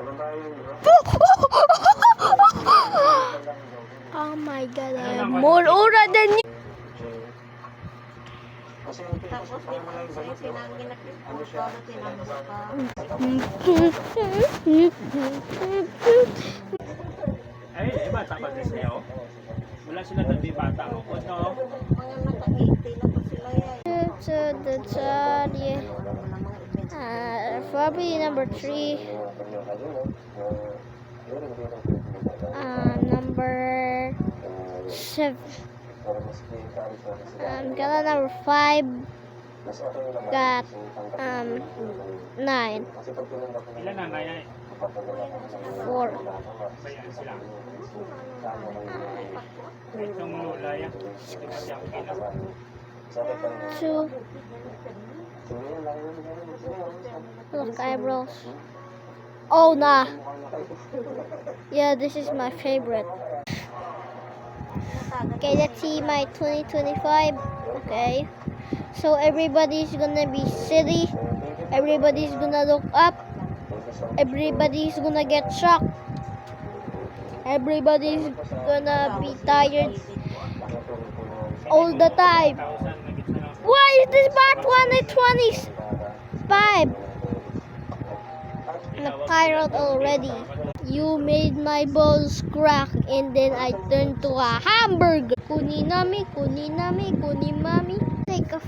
Oh my God, I'm more older than you. Tapos tinangin na pinto na tinangin ka. Ay, bata ba sa'yo? Wala sila tandi bata o no? Mga naka-80 na po sila yan. To the Charlie. Probably number 3. Number 7. Got number 5. Got 9. Ilan na kaya? 4. Bayan sila. Itong lulaya. Hindi ba siya kinap? 2. Look, eyebrows. Oh, nah. Yeah, this is my favorite. Okay, let's see my 2025. Okay. So everybody's gonna be silly. Everybody's gonna look up. Everybody's gonna get shocked. Everybody's gonna be tired all the time. Why is this part 125? I'm tired already. You made my balls crack and then I turned to a hamburger. Kuni nami, kuni nami, kuni mami. Take a